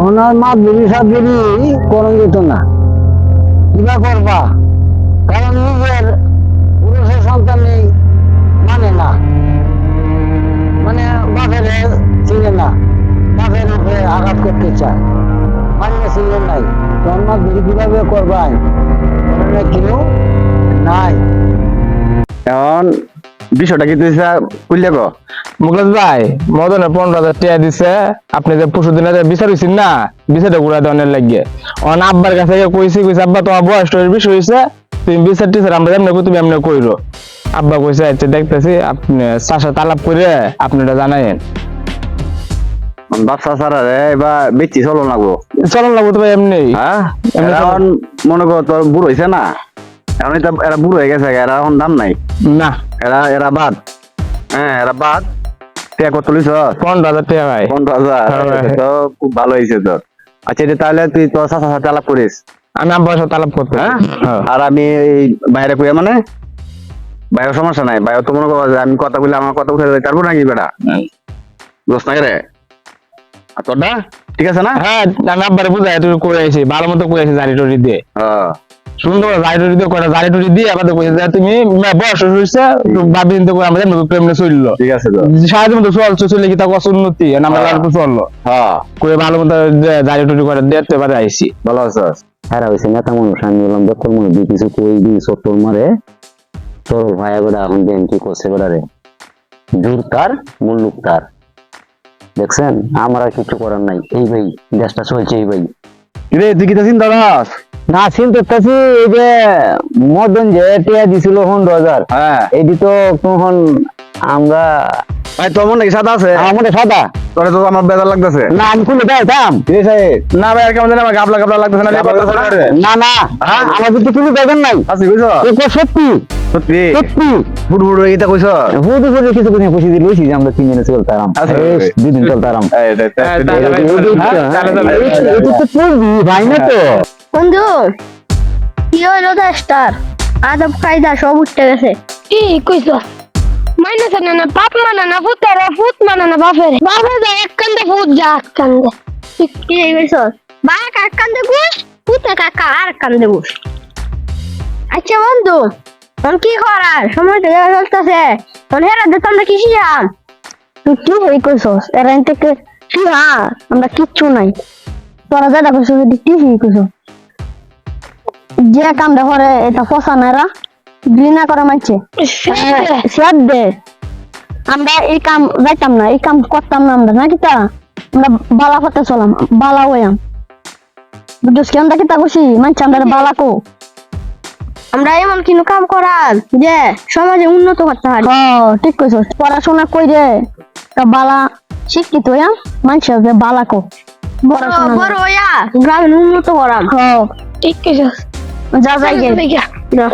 ওনার মা বিড়ি সাত বিড়ি করা যেত না, কিবা করবা, কারণ নিজের পুরুষের সন্তান নেই মানে না, মানে বাপের চিনে না, বাপের উপরে আঘাত করতে চায়, মানে চিনে নাই, তোমার মা বিড়ি কিভাবে করবাই কেউ নাই। এখন বিষয়টা কি তুই বুঝলে গো? মুখলেশ ভাই মদনে 15,000 টাকা দিছে, আপনি যে পরশু দিনে বিচার হয়েছেন না, বিচারটা ঘুরা দেওয়ার লাগিয়ে অন আব্বার কাছে কইছি আব্বা তোমার বয়স বেশি হয়েছে, তুমি বিচার টিচার আমরা এমনি তুমি এমনি কইরো। আব্বা কইছে আচ্ছা দেখতেছি, আপনি চাষা তালাপ করে আপনি এটা জানাইন। ব্যবসা ছাড়া রে এবার বেশি চলো লাগবো, চলন লাগবো তো ভাই এমনি। হ্যাঁ এখন মনে কর তোর বুড়ো হয়েছে না, এখন এটা এরা বুড়ো হয়ে গেছে, এরা এখন দাম নাই না এরা বাদ, হ্যাঁ এরা বাদ। তুই কত লিস? 15,000 টাকা ভাই। 15,000 তো খুব ভালো হয়েছে তোর। আচ্ছা এটা তাহলে তুই তোর চাচার সাথে আলাপ করিস, আমি আব্বার সাথে তালাপ করতে। হ্যাঁ আর আমি এই বাইরে কইয়া মানে বাইরে সমস্যা নাই, বাইরে তো মনে কর যে আমি কথা বলে আমার কথা উঠে যাই পারবো নাকি বেটা, দোষ নাই রে। আর তোরটা ঠিক আছে না? হ্যাঁ আমি আব্বারে বুঝাই তুই করে আইছি, ভালো মতো করে আইছি, জারি টরি দিয়ে হ্যাঁ সুন্দর জারি টরি দিয়ে করে, জারি টরি দিয়ে আবার কইছে যে তুমি বয়স হইছে ভাবি চিন্তা করে আমাদের নতুন প্রেমে চললো, ঠিক আছে তো, সারাদিন মতো চলে কি তা কত উন্নতি আমরা তো চললো হ্যাঁ করে ভালো মতো জারি টরি করে দেখতে পারে আইছি। ভালো আছিস? হ্যাঁ হয়েছে নেতা মানুষ, আমি বললাম দেখো মনে দুই কিছু কই দিই চত্বর মারে তোর ভাইয়া বেড়া এখন দেন কি করছে বেড়ারে, জোর তার মুল্লুক তার, দেখছেন আমার আর কিছু করার নাই, এই ভাই দেশটা চলছে এই ভাই। রে তুই কি চিন্তা করস? না চিন্তা করতেছি এই যে মদন যে টিয়া দিছিল 15,000, হ্যাঁ এটি তো তখন আমরা ভাই তোর মনে কি সাদা আছে? আমাদের সাদা তোরে তো আমার বেজার লাগতেছে। না আমি খুলে দেখাম না ভাই আর কেমন জানি আমার গাবলা গাবলা লাগতেছে না, না না আমাদের তো কিছু দেখেন নাই, আছি বুঝছো? সত্যি সত্যি সত্যি বুড়ো বুড়ো এটা কইছ? হুদু হুদু কিছু কিছু খুশি দিল যে আমরা 3 দিনে চলতাম, আচ্ছা, দুদিন চলতাম ভাই না তো বন্ধু কি হইলো দেশটার আদব কায়দা সব উঠতে গেছে। কি কইছ মাইনা জানে না, বাপ মানে না, ফুতারে ফুত মানে না, বাপের বাপে যা এক কান্দে ফুত যা এক কান্দে, কি কইছ বা এক কান্দে ঘুষ ফুতে কাকা আর কান্দে ঘুষ। আচ্ছা বন্ধু এখন কি করার সময় তো চলতেছে, এখন হেরা দিতে আমরা কি শিয়াম, তুই কি হই কইছস এরা থেকে শিয়া আমরা কিচ্ছু নাই, তোরা যা দেখো যদি কি হই কইছ যে কামটা করে এটা পচা নাইরা ঘৃণা করে মানছে সেদ দে, আমরা এই কাম যাইতাম না, এই কাম করতাম না আমরা নাকি তা আমরা বালা করতে চলাম বালা হইয়াম বুঝছিস কি আমরা কিতা করছি মানছে আমরা বালা কো, আমরা এমন কিনো কাম করার যে সমাজে উন্নত করতে পারি। ঠিক কইছস পড়াশোনা কইরে তা বালা শিক্ষিত হইয়াম মানছে যে বালা কো পড়াশোনা বড় হইয়া গ্রামে উন্নত করাম। ঠিক কইছস যা যাই গে যা